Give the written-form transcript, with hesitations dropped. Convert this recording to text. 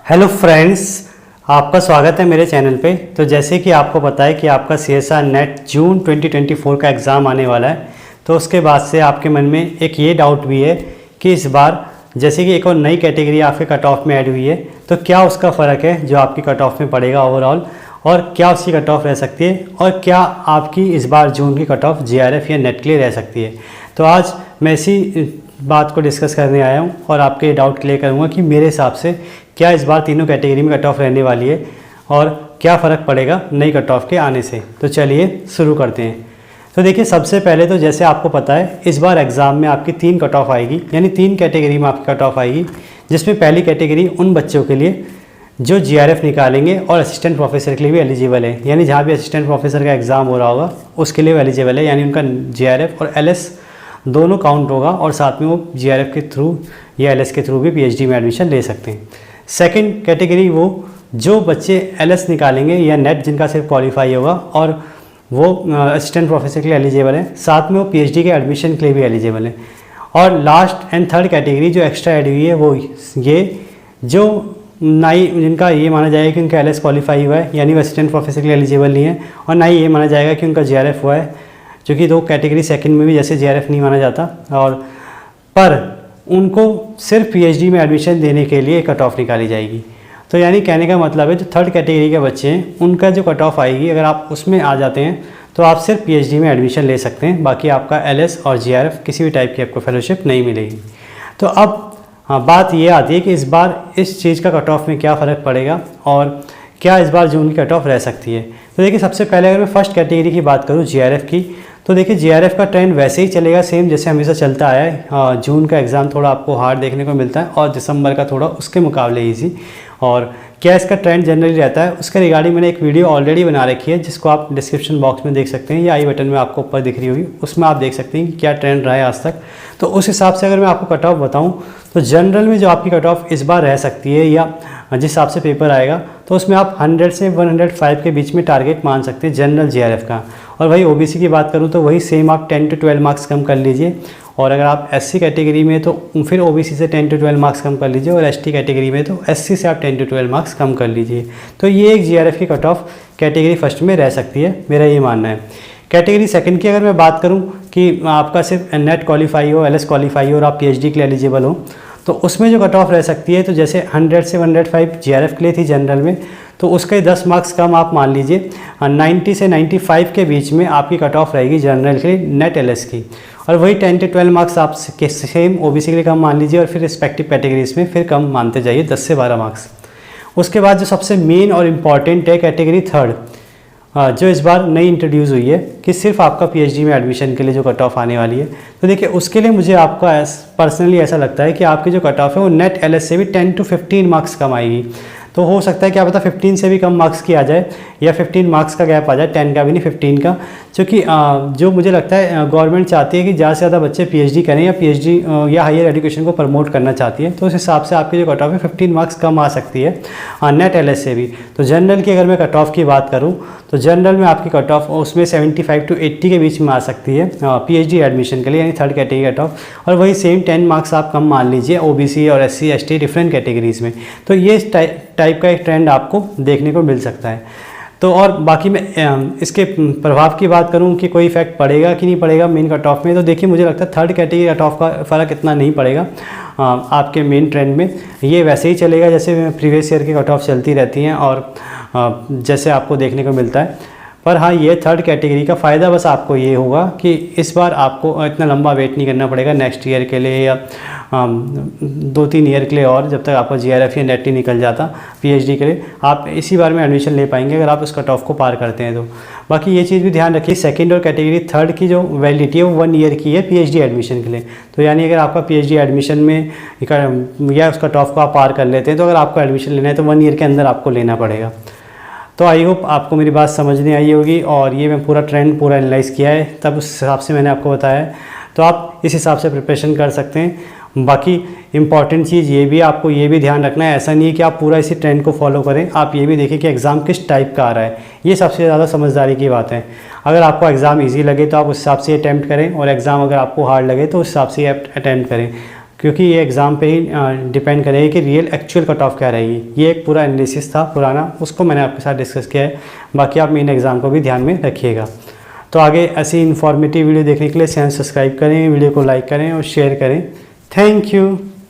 Hello friends, आपका स्वागत है मेरे चैनल पे। तो जैसे कि आपको पता है कि आपका CSR नेट जून 2024 का एग्ज़ाम आने वाला है, तो उसके बाद से आपके मन में एक ये डाउट भी है कि इस बार जैसे कि एक और नई कैटेगरी आपके कट ऑफ में ऐड हुई है, तो क्या उसका फ़र्क है जो आपकी कट ऑफ में पड़ेगा ओवरऑल, और क्या उसकी कट ऑफ रह सकती है, और क्या आपकी इस बार जून की कट ऑफ JRF या नेट के लिए रह सकती है। तो आज मैं इसी बात को डिस्कस करने आया हूँ और आपके डाउट क्लियर करूँगा कि मेरे हिसाब से क्या इस बार तीनों कैटेगरी में कट ऑफ रहने वाली है और क्या फ़र्क पड़ेगा नई कट ऑफ के आने से। तो चलिए शुरू करते हैं। तो देखिए, सबसे पहले तो जैसे आपको पता है इस बार एग्ज़ाम में आपकी 3 कट ऑफ आएगी, यानी 3 कैटेगरी में आपकी कट ऑफ आएगी, जिसमें पहली कैटेगरी उन बच्चों के लिए जो JRF निकालेंगे और असिस्टेंट प्रोफेसर के लिए भी एलिजिबल है, यानी जहाँ भी असिस्टेंट प्रोफेसर का एग्ज़ाम हो रहा होगा उसके लिए एलिजिबल है, यानी उनका JRF और LS दोनों काउंट होगा और साथ में वो JRF के थ्रू या LS के थ्रू भी PhD में एडमिशन ले सकते हैं। सेकंड कैटेगरी वो जो बच्चे LS निकालेंगे या नेट जिनका सिर्फ क्वालिफाई होगा और वो असिस्टेंट प्रोफेसर के लिए एलिजिबल है, साथ में वो PhD के एडमिशन के लिए भी एलिजिबल है। और लास्ट एंड थर्ड कैटेगरी जो एक्स्ट्रा ऐड हुई है वो ये जो ना ही जिनका ये माना जाएगा कि उनका LS क्वालिफाई हुआ है, यानी वो असिस्टेंट प्रोफेसर के लिए एलिजिबल नहीं है, और ना ही ये माना जाएगा कि उनका JRF हुआ है, क्योंकि 2 कैटेगरी सेकंड में भी जैसे JRF नहीं माना जाता, और पर उनको सिर्फ PhD में एडमिशन देने के लिए कट ऑफ निकाली जाएगी। तो यानी कहने का मतलब है जो थर्ड कैटेगरी के बच्चे हैं उनका जो कट ऑफ आएगी, अगर आप उसमें आ जाते हैं तो आप सिर्फ PhD में एडमिशन ले सकते हैं, बाकी आपका LS और JRF किसी भी टाइप की आपको फेलोशिप नहीं मिलेगी। तो अब बात ये आती है कि इस बार इस चीज़ का कट ऑफ में क्या फ़र्क पड़ेगा और क्या इस बार जून की कट ऑफ रह सकती है। तो देखिए, सबसे पहले अगर मैं फर्स्ट कैटेगरी की बात करूँ JRF की, तो देखिए JRF का ट्रेंड वैसे ही चलेगा सेम जैसे हमेशा चलता आया है। जून का एग्ज़ाम थोड़ा आपको हार्ड देखने को मिलता है और दिसंबर का थोड़ा उसके मुकाबले ईजी। और क्या इसका ट्रेंड जनरली रहता है उसके रिगार्डिंग मैंने एक वीडियो ऑलरेडी बना रखी है, जिसको आप डिस्क्रिप्शन बॉक्स में देख सकते हैं या आई बटन में आपको ऊपर दिख रही होगी, उसमें आप देख सकते हैं कि क्या ट्रेंड रहा है आज तक। तो उस हिसाब से अगर मैं आपको कट ऑफ बताऊँ तो जनरल में जो आपकी कट ऑफ इस बार रह सकती है या जिस हिसाब से पेपर आएगा, तो उसमें आप 100 से 105 के बीच में टारगेट मान सकते हैं जनरल JRF का। और वही OBC की बात करूँ तो वही सेम आप 10 to 12 मार्क्स कम कर लीजिए, और अगर आप SC कैटेगरी में तो फिर OBC से 10 to 12 मार्क्स कम कर लीजिए, और ST कैटेगरी में तो SC से आप 10 to 12 मार्क्स कम कर लीजिए। तो ये एक JRF की कट ऑफ कैटेगरी फर्स्ट में रह सकती है, मेरा ये मानना है। कैटेगरी सेकंड की अगर मैं बात करूँ कि आपका सिर्फ नेट क्वालिफाई हो, LS क्वालिफाई हो और आप PhD के लिए एलिजिबल हो, तो उसमें जो कट ऑफ रह सकती है, तो जैसे 100 से 105 JRF के लिए थी जनरल में, तो उसके 10 मार्क्स कम आप मान लीजिए 90 से 95 के बीच में आपकी कट ऑफ रहेगी जनरल के लिए नेट LS की। और वही 10 to 12 मार्क्स आप सेम OBC के लिए कम मान लीजिए, और फिर रिस्पेक्टिव कैटेगरीज में फिर कम मानते जाइए 10 से 12 मार्क्स। उसके बाद जो सबसे मेन और इम्पॉर्टेंट है कैटेगरी थर्ड, जो इस बार नई इंट्रोड्यूस हुई है कि सिर्फ आपका PhD में एडमिशन के लिए जो कट ऑफ आने वाली है। तो देखिए, उसके लिए मुझे आपका पर्सनली ऐसा लगता है कि आपकी जो कट ऑफ है वो नेट LS से भी 10 to 15 मार्क्स कम आएगी। तो हो सकता है कि आप पता 15 से भी कम मार्क्स की आ जाए, या 15 मार्क्स का गैप आ जाए, 10 का भी नहीं 15 का, क्योंकि जो मुझे लगता है गवर्नमेंट चाहती है कि ज़्यादा से ज़्यादा बच्चे PhD करें या PhD या हायर एजुकेशन को प्रमोट करना चाहती है। तो उस हिसाब से आपकी जो कट ऑफ है 15 मार्क्स कम आ सकती है नेट LS से भी। तो जनरल की अगर मैं कट ऑफ की बात करूँ तो जनरल में आपकी कट ऑफ उसमें 75 to 80 के बीच में आ सकती है PhD एडमिशन के लिए, यानी थर्ड कैटेगरी कट ऑफ। और वही सेम 10 मार्क्स आप कम मान लीजिए OBC और SC ST डिफरेंट कैटेगरीज में। तो ये टाइप का एक ट्रेंड आपको देखने को मिल सकता है। तो और बाकी मैं इसके प्रभाव की बात करूं कि कोई इफेक्ट पड़ेगा कि नहीं पड़ेगा मेन कट ऑफ में, तो देखिए मुझे लगता है थर्ड कैटेगरी कट ऑफ का फ़र्क इतना नहीं पड़ेगा आपके मेन ट्रेंड में। ये वैसे ही चलेगा जैसे प्रीवियस ईयर की कट ऑफ चलती रहती हैं और जैसे आपको देखने को मिलता है। पर हाँ, ये थर्ड कैटेगरी का फ़ायदा बस आपको ये होगा कि इस बार आपको इतना लंबा वेट नहीं करना पड़ेगा नेक्स्ट ईयर के लिए या 2-3 ईयर के लिए, और जब तक आपका JRF या नेट ही निकल जाता PhD के लिए, आप इसी बार में एडमिशन ले पाएंगे अगर आप उस कट ऑफ को पार करते हैं तो। बाकी ये चीज़ भी ध्यान रखिए, सेकंड और कैटेगरी थर्ड की जो वैलिडिटी है वो 1 ईयर की है PhD एडमिशन के लिए। तो यानी अगर आपका PhD एडमिशन में या उस कट ऑफ को आप पार कर लेते हैं, तो अगर आपको एडमिशन लेना है तो 1 ईयर के अंदर आपको लेना पड़ेगा। तो आई होप आपको मेरी बात समझने आई होगी, और ये मैं पूरा ट्रेंड एनालाइज़ किया है, तब उस हिसाब से मैंने आपको बताया है। तो आप इस हिसाब से प्रिपरेशन कर सकते हैं। बाकी इम्पॉर्टेंट चीज़ ये भी आपको ये भी ध्यान रखना है, ऐसा नहीं है कि आप पूरा इसी ट्रेंड को फॉलो करें, आप ये भी देखें कि एग्ज़ाम किस टाइप का आ रहा है। ये सबसे ज़्यादा समझदारी की बात है। अगर आपको एग्ज़ाम इजी लगे तो आप उस हिसाब से अटैम्प्ट करें, और एग्ज़ाम अगर आपको हार्ड लगे तो उस हिसाब से अटैम्प्ट करें, क्योंकि ये एग्ज़ाम पे ही डिपेंड करेगी कि रियल एक्चुअल कट ऑफ क्या रहेगी। ये एक पूरा एनालिसिस था पुराना, उसको मैंने आपके साथ डिस्कस किया है। बाकी आप मेन एग्ज़ाम को भी ध्यान में रखिएगा। तो आगे ऐसी इन्फॉर्मेटिव वीडियो देखने के लिए चैनल सब्सक्राइब करें, वीडियो को लाइक करें और शेयर करें। Thank you.